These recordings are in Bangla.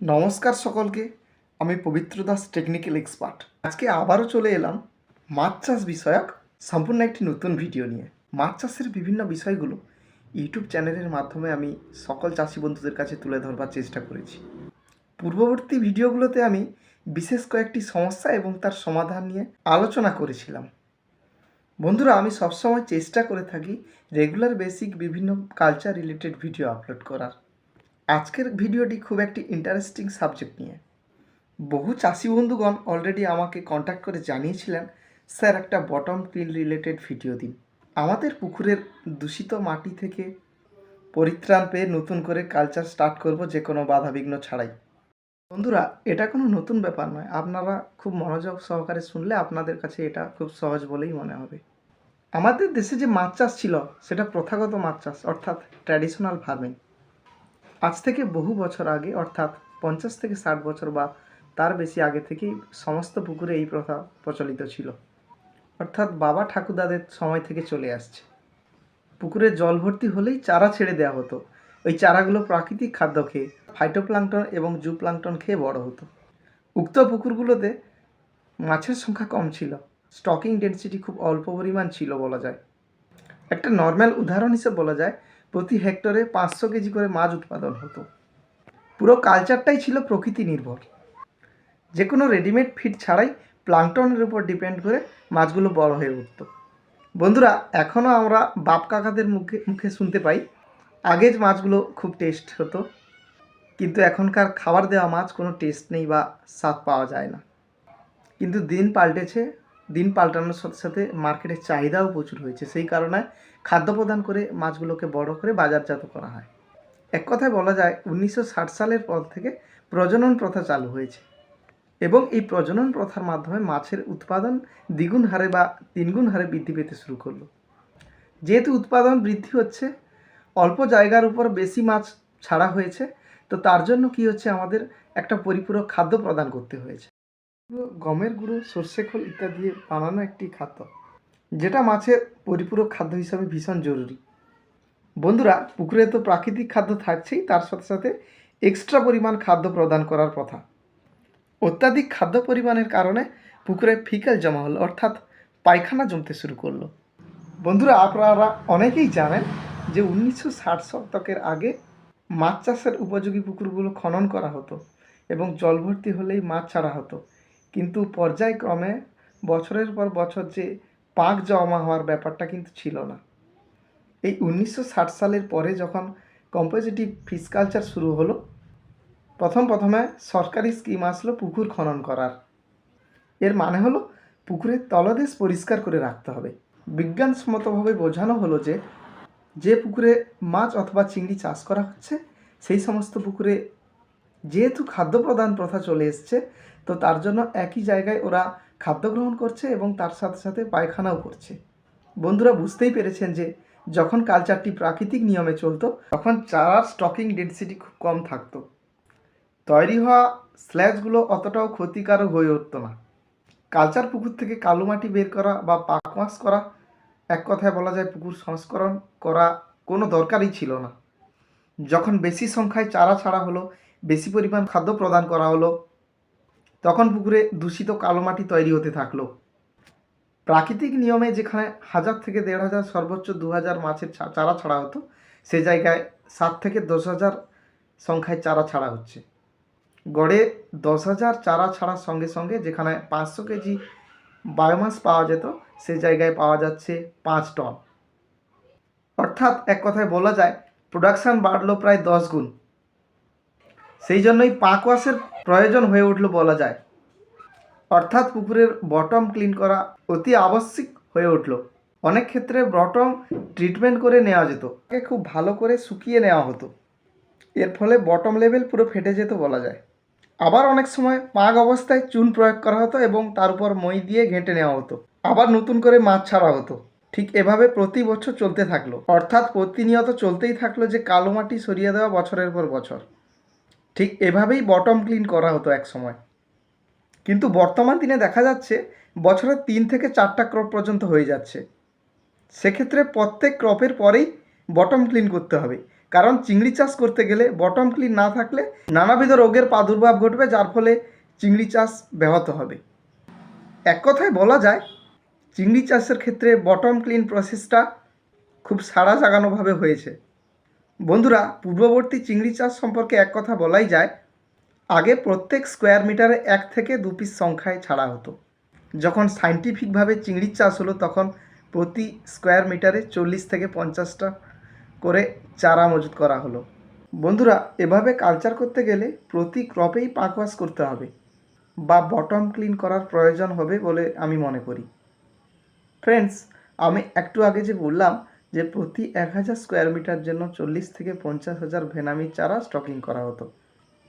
নমস্কার সকলকে। আমি পবিত্র দাস, টেকনিক্যাল এক্সপার্ট। আজকে আবারও চলে এলাম মাছ চাষ বিষয়ক সম্পূর্ণ একটি নতুন ভিডিও নিয়ে। মাছ চাষের বিভিন্ন বিষয়গুলো ইউটিউব চ্যানেলের মাধ্যমে আমি সকল চাষি বন্ধুদের কাছে তুলে ধরবার চেষ্টা করেছি। পূর্ববর্তী ভিডিওগুলোতে আমি বিশেষ কয়েকটি সমস্যা এবং তার সমাধান নিয়ে আলোচনা করেছিলাম। বন্ধুরা, আমি সবসময় চেষ্টা করে থাকি রেগুলার বেসিক বিভিন্ন কালচার রিলেটেড ভিডিও আপলোড করার। আজকের ভিডিওটি খুব একটি ইন্টারেস্টিং সাবজেক্ট নিয়ে। বহু চাষি বন্ধুগণ অলরেডি আমাকে কন্ট্যাক্ট করে জানিয়েছিলেন, স্যার একটা বটম ক্লিন রিলেটেড ভিডিও দিন। আমাদের পুকুরের দূষিত মাটি থেকে পরিত্রাণ পেয়ে নতুন করে কালচার স্টার্ট করব, যে কোনো বাধাবিঘ্ন ছাড়াই। বন্ধুরা, এটা কোনো নতুন ব্যাপার নয়। আপনারা খুব মনোযোগ সহকারে শুনলে আপনাদের কাছে এটা খুব সহজ বলেই মনে হবে। আমাদের দেশে যে মাছ চাষ ছিল সেটা প্রথাগত মাছ চাষ, অর্থাৎ ট্র্যাডিশনাল ফার্মিং। আজ থেকে বহু বছর আগে, অর্থাৎ 50 থেকে 60 বছর বা তার বেশি আগে থেকেই সমস্ত পুকুরে এই প্রথা প্রচলিত ছিল, অর্থাৎ বাবা ঠাকুরদাদের সময় থেকে চলে আসছে। পুকুরে জল ভর্তি হলেই চারা ছেড়ে দেওয়া হতো। ওই চারাগুলো প্রাকৃতিক খাদ্য খেয়ে, ফাইটোপ্লাঙ্কটন এবং জুপ্লাঙ্কটন খেয়ে বড় হতো। উক্ত পুকুরগুলোতে মাছের সংখ্যা কম ছিল, স্টকিং ডেন্সিটি খুব অল্প পরিমাণ ছিল বলা যায়। একটা নর্মাল উদাহরণ হিসেবে বলা যায়, প্রতি হেক্টরে 500 কেজি করে মাছ উৎপাদন হতো। পুরো কালচারটাই ছিল প্রকৃতি নির্ভর। যে কোনো রেডিমেড ফিড ছাড়াই প্লাঙ্কটনের উপর ডিপেন্ড করে মাছগুলো বড় হয়ে উঠত। বন্ধুরা, এখনও আমরা বাপ কাকাদের মুখে মুখে শুনতে পাই আগের মাছগুলো খুব টেস্ট হতো, কিন্তু এখনকার খাবার দেওয়া মাছ কোনো টেস্ট নেই বা স্বাদ পাওয়া যায় না। কিন্তু দিন পাল্টেছে, দিন পাল্টানোর সাথে সাথে মার্কেটের চাহিদাও প্রচুর হয়েছে। সেই কারণে খাদ্য প্রদান করে মাছগুলোকে বড় করে বাজারজাত করা হয়। এক কথায় বলা যায় 1960 সালের পর থেকে প্রজনন প্রথা চালু হয়েছে, এবং এই প্রজনন প্রথার মাধ্যমে মাছের উৎপাদন দ্বিগুণ হারে বা তিনগুণ হারে বৃদ্ধি পেতে শুরু করলো। যেহেতু উৎপাদন বৃদ্ধি হচ্ছে, অল্প জায়গার উপর বেশি মাছ ছাড়া হয়েছে, তো তার জন্য কি হচ্ছে, আমাদের একটা পরিপূরক খাদ্য প্রদান করতে হয়েছে। গমের গুঁড়ো, সর্ষে খোল ইত্যাদি দিয়ে বানানো একটি খাদ্য, যেটা মাছের পরিপূরক খাদ্য হিসাবে ভীষণ জরুরি। বন্ধুরা, পুকুরে তো প্রাকৃতিক খাদ্য থাকছেই, তার সাথে সাথে এক্সট্রা পরিমাণ খাদ্য প্রদান করার কথা। অত্যাধিক খাদ্য পরিমাণের কারণে পুকুরে ফিকেল জমা হলো, অর্থাৎ পায়খানা জমতে শুরু করলো। বন্ধুরা, আপনারা অনেকেই জানেন যে 1960 শতকের আগে মাছ চাষের উপযোগী পুকুরগুলো খনন করা হতো এবং জল ভর্তি হলেই মাছ ছাড়া হতো। কিন্তু পর্যায়ক্রমে বছরের পর বছর যে পাক জমা হওয়ার ব্যাপারটা কিন্তু ছিল না। এই 1960 সালের পরে যখন কম্পোজিটিভ ফিশ কালচার শুরু হলো, প্রথমে সরকারি স্কিম আসলো পুকুর খনন করার। এর মানে হলো পুকুরের তলদেশ পরিষ্কার করে রাখতে হবে। বিজ্ঞানসম্মতভাবে বোঝানো হলো যে পুকুরে মাছ অথবা চিংড়ি চাষ করা হচ্ছে, সেই সমস্ত পুকুরে যেহেতু খাদ্য প্রদান প্রথা চলে এসছে, তো তার জন্য একই জায়গায় ওরা খাদ্য গ্রহণ করছে এবং তার সাথে সাথে পায়খানাও করছে। বন্ধুরা, বুঝতেই পেরেছেন যে যখন কালচারটি প্রাকৃতিক নিয়মে চলতো, তখন চারার স্টকিং ডেন্সিটি খুব কম থাকতো। তৈরি হওয়া স্ল্যাজগুলো অতটাও ক্ষতিকারক হয়ে উঠতো না। কালচার পুকুর থেকে কালো মাটি বের করা বা পাকওয়াশ করা, এক কথায় বলা যায় পুকুর সংস্করণ করা কোনো দরকারই ছিল না। যখন বেশি সংখ্যায় চারা ছাড়া হলো, বেশি পরিমাণ খাদ্য প্রদান করা হলো, তখন পুকুরে দূষিত কালো মাটি তৈরি হতে থাকলো। প্রাকৃতিক নিয়মে যেখানে 1000 থেকে 1500, সর্বোচ্চ 2000 মাছের চারা ছাড়া হতো, সে জায়গায় 7 থেকে 10,000 সংখ্যায় চারা ছাড়া হচ্ছে। গড়ে 10,000 চারা ছাড়ার সঙ্গে সঙ্গে যেখানে 500 কেজি বায়োমাস পাওয়া যেত, সে জায়গায় পাওয়া যাচ্ছে 5 টন। অর্থাৎ এক কথায় বলা যায় প্রোডাকশান বাড়লো প্রায় 10 গুণ। সেই জন্যই পাকওয়াশের প্রয়োজন হয়ে উঠল বলা যায়। অর্থাৎ পুকুরের বটম ক্লিন করা অতি আবশ্যিক হয়ে উঠল। অনেক ক্ষেত্রে বটম ট্রিটমেন্ট করে নেওয়া যেত, খুব ভালো করে শুকিয়ে নেওয়া হতো। এর ফলে বটম লেভেল পুরো ফেটে যেত বলা যায়। আবার অনেক সময় পাক অবস্থায় চুন প্রয়োগ করা হতো এবং তার উপর মই দিয়ে ঘেঁটে নেওয়া হতো। আবার নতুন করে মাছ ছাড়া হতো। ঠিক এভাবে প্রতি বছর চলতে থাকলো, অর্থাৎ প্রতিনিয়ত চলতেই থাকলো যে কালো মাটি সরিয়ে দেওয়া বছরের পর বছর। ঠিক এভাবেই বটম ক্লিন করা হতো এক সময়। কিন্তু বর্তমান দিনে দেখা যাচ্ছে বছরে 3 থেকে 4টা ক্রপ পর্যন্ত হয়ে যাচ্ছে। সেক্ষেত্রে প্রত্যেক ক্রপের পরেই বটম ক্লিন করতে হবে, কারণ চিংড়ি চাষ করতে গেলে বটম ক্লিন না থাকলে নানাবিধ রোগের প্রাদুর্ভাব ঘটবে, যার ফলে চিংড়ি চাষ ব্যাহত হবে। এক কথায় বলা যায় চিংড়ি চাষের ক্ষেত্রে বটম ক্লিন প্রসেসটা খুব সাড়া জাগানোভাবে হয়েছে। বন্ধুরা, পূর্ববর্তী চিংড়ি চাষ সম্পর্কে এক কথা বলাই যায়, আগে প্রত্যেক স্কোয়ার মিটারে 1 থেকে 2 পিস সংখ্যায় ছাড়া হতো। যখন সায়েন্টিফিকভাবে চিংড়ি চাষ হলো তখন প্রতি স্কোয়ার মিটারে 40 থেকে 50টা করে চারা মজুত করা হলো। বন্ধুরা, এভাবে কালচার করতে গেলে প্রতি ক্রপেই পাকওয়াশ করতে হবে বা বটম ক্লিন করার প্রয়োজন হবে বলে আমি মনে করি। ফ্রেন্ডস, আমি একটু আগে যে বললাম যে প্রতি 1000 স্কোয়ার মিটার জন্য 40 থেকে 50,000 ভেনামি চারা স্টকিং করা হতো।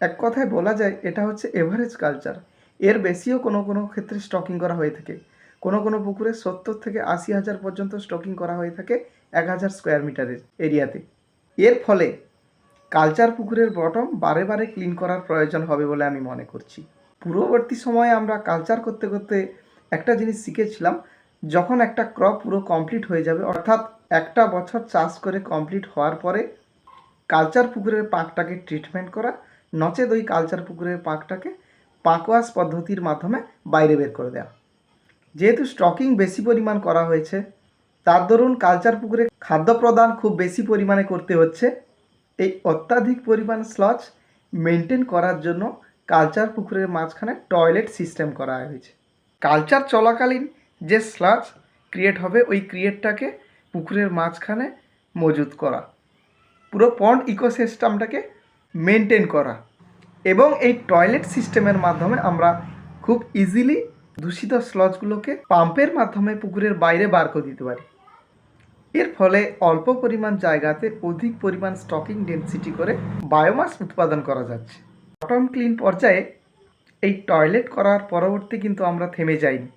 এক কথায় বলা যায় এটা হচ্ছে এভারেজ কালচার। এর বেশিও কোনো কোনো ক্ষেত্রে স্টকিং করা হয়ে থাকে। কোনো কোনো পুকুরে 70 থেকে 80,000 পর্যন্ত স্টকিং করা হয়ে থাকে 1000 স্কোয়ার মিটারের এরিয়াতে। এর ফলে কালচার পুকুরের বটম বারে বারে ক্লিন করার প্রয়োজন হবে বলে আমি মনে করছি। পূর্ববর্তী সময়ে আমরা কালচার করতে করতে একটা জিনিস শিখেছিলাম, যখন একটা ক্রপ পুরো কমপ্লিট হয়ে যাবে, অর্থাৎ একটা বছর চাষ করে কমপ্লিট হওয়ার পরে কালচার পুকুরের পাঁকটাকে ট্রিটমেন্ট করা, নচেত ওই কালচার পুকুরের পাঁকটাকে পাকওয়াশ পদ্ধতির মাধ্যমে বাইরে বের করে দেওয়া। যেহেতু স্টকিং বেশি পরিমাণ করা হয়েছে, তার দরুন কালচার পুকুরে খাদ্য প্রদান খুব বেশি পরিমাণে করতে হচ্ছে। এই অত্যাধিক পরিমাণ স্লজ মেনটেন করার জন্য কালচার পুকুরের মাঝখানে টয়লেট সিস্টেম করা হয়েছে। কালচার চলাকালীন যে স্লজ ক্রিয়েট হবে ওই ক্রিয়েটটাকে পুকুরের মাঝখানে মজুত করা, পুরো পন্ড ইকোসিস্টেমটাকে মেনটেন করা, এবং এই টয়লেট সিস্টেমের মাধ্যমে আমরা খুব ইজিলি দূষিত স্লজগুলোকে পাম্পের মাধ্যমে পুকুরের বাইরে বার করে দিতে পারি। এর ফলে অল্প পরিমাণ জায়গাতে অধিক পরিমাণ স্টকিং ডেন্সিটি করে বায়োমাস উৎপাদন করা যাচ্ছে। বটম ক্লিন পর্যায়ে এই টয়লেট করার পরবর্তী কিন্তু আমরা থেমে যাইনি।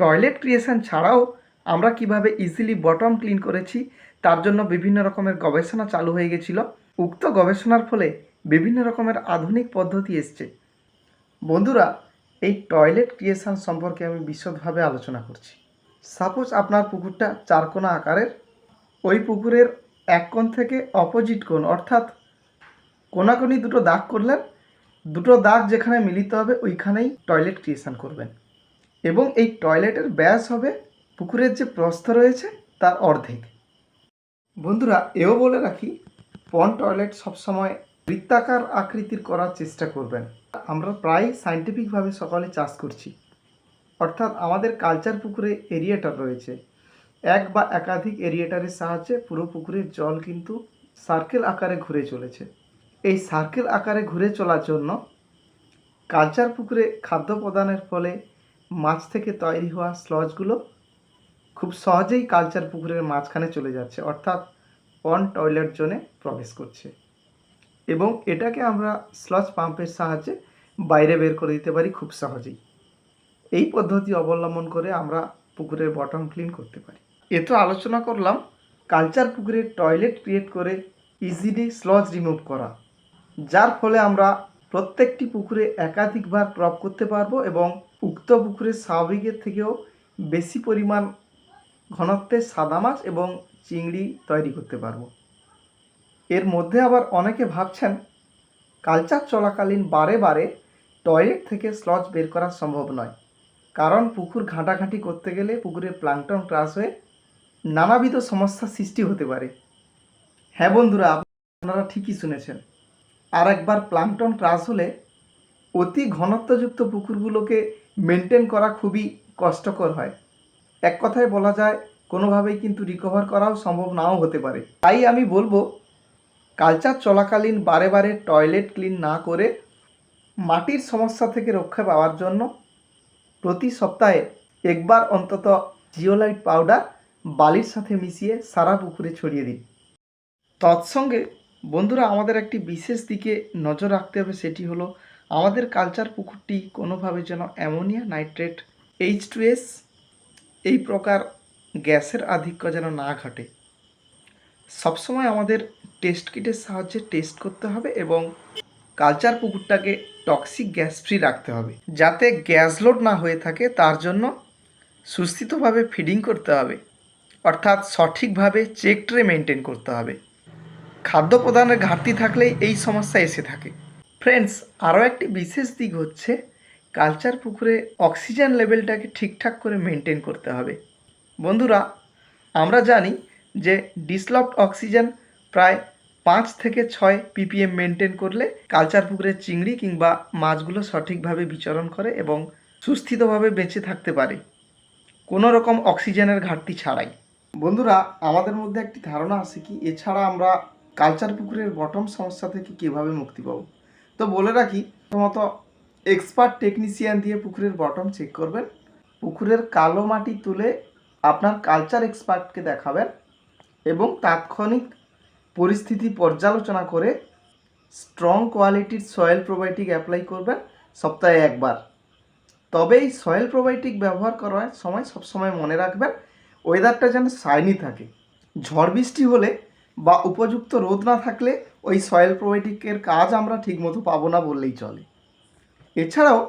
টয়লেট ক্রিয়েশন ছাড়াও আমরা কিভাবে ইজিলি বটম ক্লিন করেছি তার জন্য বিভিন্ন রকমের গবেষণা চালু হয়ে গেছিল। উক্ত গবেষণার ফলে বিভিন্ন রকমের আধুনিক পদ্ধতি এসছে। বন্ধুরা, এই টয়লেট ক্রিয়েশন সম্পর্কে আমি বিশদভাবে আলোচনা করছি। সাপোজ আপনার পুকুরটা চারকোনা আকারের, ওই পুকুরের এক কোণ থেকে অপোজিট কোণ অর্থাৎ কোনাকুনি দুটো দাগ করলেন, দুটো দাগ যেখানে মিলিত হবে ওইখানেই টয়লেট ক্রিয়েশন করবেন, এবং এই টয়লেটের ব্যাস হবে পুকুরের যে প্রস্থ রয়েছে তার অর্ধেক। বন্ধুরা, এও বলে রাখি, পন্ড টয়লেট সবসময় বৃত্তাকার আকৃতির করার চেষ্টা করবেন। আমরা প্রায় সায়েন্টিফিকভাবে সকলে চাষ করছি, অর্থাৎ আমাদের কালচার পুকুরে এরিয়েটার রয়েছে। এক বা একাধিক এরিয়েটারের সাহায্যে পুরো পুকুরের জল কিন্তু সার্কেল আকারে ঘুরে চলেছে। এই সার্কেল আকারে ঘুরে চলার জন্য কালচার পুকুরে খাদ্য প্রদানের ফলে মাছ থেকে তৈরি হওয়া স্লজগুলো খুব সহজেই কালচার পুকুরের মাঝখানে চলে যাচ্ছে, অর্থাৎ পন্ড টয়লেট জোনে প্রবেশ করছে, এবং এটাকে আমরা স্লজ পাম্পের সাহায্যে বাইরে বের করে দিতে পারি খুব সহজেই। এই পদ্ধতি অবলম্বন করে আমরা পুকুরের বটম ক্লিন করতে পারি। এ তো আলোচনা করলাম কালচার পুকুরের টয়লেট ক্রিয়েট করে ইজিলি স্লজ রিমুভ করা, যার ফলে আমরা প্রত্যেকটি পুকুরে একাধিকবার ক্রপ করতে পারবো এবং উক্ত পুকুরের স্বাভাবিকের থেকেও বেশি পরিমাণ ঘনত্বের সাদা মাছ এবং চিংড়ি তৈরি করতে পারবো। এর মধ্যে আবার অনেকে ভাবছেন কালচার চলাকালীন বারে বারে টয়লেট থেকে স্লজ বের করা সম্ভব নয়, কারণ পুকুর ঘাঁটাঘাঁটি করতে গেলে পুকুরের প্লাঙ্কটন ক্রাশ হয়ে নানাবিধ সমস্যার সৃষ্টি হতে পারে। হ্যাঁ বন্ধুরা, আপনারা ঠিকই শুনেছেন। আর একবার প্লাঙ্কটন ক্রাশ হলে অতি ঘনত্বযুক্ত পুকুরগুলোকে মেনটেন করা খুবই কষ্টকর হয়। এক কথায় বলা যায় কোনোভাবেই কিন্তু রিকভার করাও সম্ভব নাও হতে পারে। তাই আমি বলবো কালচার চলাকালীন বারে বারে টয়লেট ক্লিন না করে মাটির সমস্যা থেকে রক্ষা পাওয়ার জন্য প্রতি সপ্তাহে একবার অন্তত জিওলাইট পাউডার বালির সাথে মিশিয়ে সারা পুকুরে ছড়িয়ে দিন। তৎসঙ্গে বন্ধুরা, আমাদের একটি বিশেষ দিকে নজর রাখতে হবে, সেটি হলো আমাদের কালচার পুকুরটি কোনোভাবে যেন অ্যামোনিয়া নাইট্রেট, H2S এই প্রকার গ্যাসের আধিক্য যেন না ঘটে। সবসময় আমাদের টেস্ট কিটের সাহায্যে টেস্ট করতে হবে এবং কালচার পুকুরটাকে টক্সিক গ্যাস ফ্রি রাখতে হবে। যাতে গ্যাস লোড না হয়ে থাকে তার জন্য সুস্থিতভাবে ফিডিং করতে হবে, অর্থাৎ সঠিকভাবে চেক ট্রে মেনটেন করতে হবে। খাদ্য প্রদানের ঘাটতি থাকলেই এই সমস্যা এসে থাকে। ফ্রেন্ডস, আরও একটি বিশেষ দিক হচ্ছে কালচার পুকুরে অক্সিজেন লেভেলটাকে ঠিকঠাক করে মেনটেন করতে হবে। বন্ধুরা, আমরা জানি যে ডিসলভড অক্সিজেন প্রায় 5 থেকে 6 ppm মেনটেন করলে কালচার পুকুরের চিংড়ি কিংবা মাছগুলো সঠিকভাবে বিচরণ করে এবং সুস্থিতভাবে বেঁচে থাকতে পারে কোনো রকম অক্সিজেনের ঘাটতি ছাড়াই। বন্ধুরা, আমাদের মধ্যে একটি ধারণা আছে কি এছাড়া আমরা কালচার পুকুরের বটম সমস্যা থেকে কীভাবে মুক্তি পাবো। তো বলে রাখি, প্রথমত এক্সপার্ট টেকনিশিয়ান দিয়ে পুকুরের বটম চেক করবেন। পুকুরের কালো মাটি তুলে আপনার কালচার এক্সপার্টকে দেখাবেন এবং তাৎক্ষণিক পরিস্থিতি পর্যালোচনা করে স্ট্রং কোয়ালিটির সয়েল প্রোবায়োটিক অ্যাপ্লাই করবেন সপ্তাহে একবার। তবে এই সয়েল প্রোবায়োটিক ব্যবহার করার সময় সবসময় মনে রাখবেন ওয়েদারটা যেন শাইনি থাকে। ঝড় বৃষ্টি হলে বা উপযুক্ত রোদ না থাকলে ওই সয়েল প্রোবায়োটিকের কাজ আমরা ঠিকমতো পাবো না বললেই চলে। এছাড়াও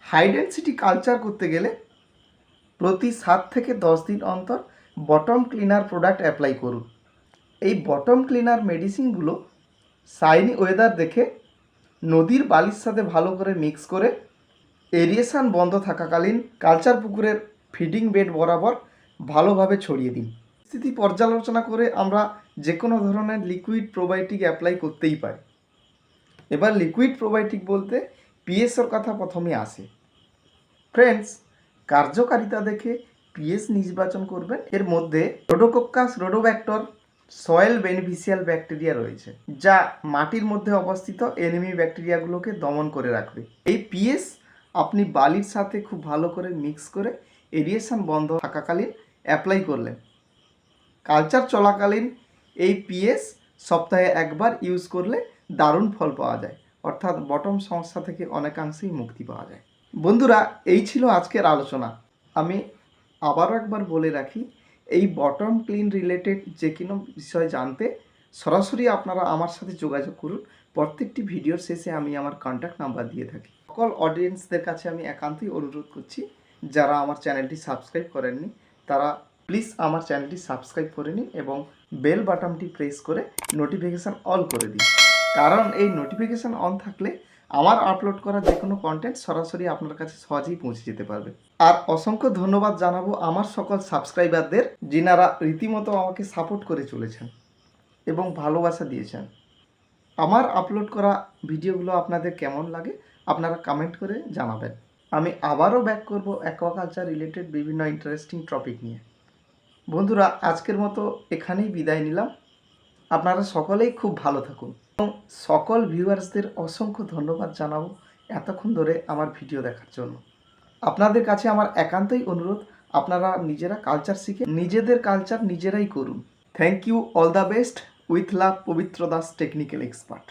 হাই ডেনসিটি কালচার করতে গেলে প্রতি 7 থেকে 10 দিন অন্তর বটম ক্লিনার প্রোডাক্ট অ্যাপ্লাই করুন। এই বটম ক্লিনার মেডিসিনগুলো শাইনি ওয়েদার দেখে নদীর বালির সাথে ভালো করে মিক্স করে এরিয়েশন বন্ধ থাকাকালীন কালচার পুকুরের ফিডিং বেড বরাবর ভালোভাবে ছড়িয়ে দিন। স্থিতি পর্যালোচনা করে আমরা যে কোনো ধরনের লিকুইড প্রোবায়োটিক অ্যাপ্লাই করতেই পারি। এবার লিকুইড প্রোবায়োটিক বলতে পিএসের কথা প্রথমে আসে। ফ্রেন্ডস, কার্যকারিতা দেখে পিএস নির্বাচন করবেন। এর মধ্যে রোডোকক্কাস রোডোব্যাক্টর সয়েল বেনিফিশিয়াল ব্যাকটেরিয়া রয়েছে, যা মাটির মধ্যে অবস্থিত এনিমি ব্যাকটেরিয়াগুলোকে দমন করে রাখবে। এই পিএস আপনি বালির সাথে খুব ভালো করে মিক্স করে এরিয়েশন বন্ধ থাকাকালীন অ্যাপ্লাই করলেন। কালচার চলাকালীন এই পিএস সপ্তাহে একবার ইউজ করলে দারুণ ফল পাওয়া যায়, অর্থাৎ বটম সমস্যা থেকে অনেকাংশেই মুক্তি পাওয়া যায়। বন্ধুরা, এই ছিল আজকের আলোচনা। আমি আবারও একবার বলে রাখি, এই বটম ক্লিন রিলেটেড যে কোনো বিষয় জানতে সরাসরি আপনারা আমার সাথে যোগাযোগ করুন। প্রত্যেকটি ভিডিওর শেষে আমি আমার কন্ট্যাক্ট নাম্বার দিয়ে থাকি। সকল অডিয়েন্সদের কাছে আমি একান্তই অনুরোধ করছি, যারা আমার চ্যানেলটি সাবস্ক্রাইব করেননি তারা প্লিজ আমার চ্যানেলটি সাবস্ক্রাইব করে নিন এবং বেল বাটনটি প্রেস করে নোটিফিকেশান অল করে দিন। কারণ এই নোটিফিকেশান অন থাকলে আমার আপলোড করা যে কোনো কন্টেন্ট সরাসরি আপনার কাছে সহজেই পৌঁছে যেতে পারবে। আর অসংখ্য ধন্যবাদ জানাবো আমার সকল সাবস্ক্রাইবারদের, যিনারা রীতিমতো আমাকে সাপোর্ট করে চলেছেন এবং ভালোবাসা দিয়েছেন। আমার আপলোড করা ভিডিওগুলো আপনাদের কেমন লাগে আপনারা কমেন্ট করে জানাবেন। আমি আবারও ব্যাক করব অ্যাকোয়াকালচার রিলেটেড বিভিন্ন ইন্টারেস্টিং টপিক নিয়ে। বন্ধুরা, আজকের মতো এখানেই বিদায় নিলাম। আপনারা সকলেই খুব ভালো থাকুন এবং সকল ভিউয়ার্সদের অসংখ্য ধন্যবাদ জানাবো এতক্ষণ ধরে আমার ভিডিও দেখার জন্য। আপনাদের কাছে আমার একান্তই অনুরোধ, আপনারা নিজেরা কালচার শিখে নিজেদের কালচার নিজেরাই করুন। Thank you, all the best, with love, Pabitra Das technical expert.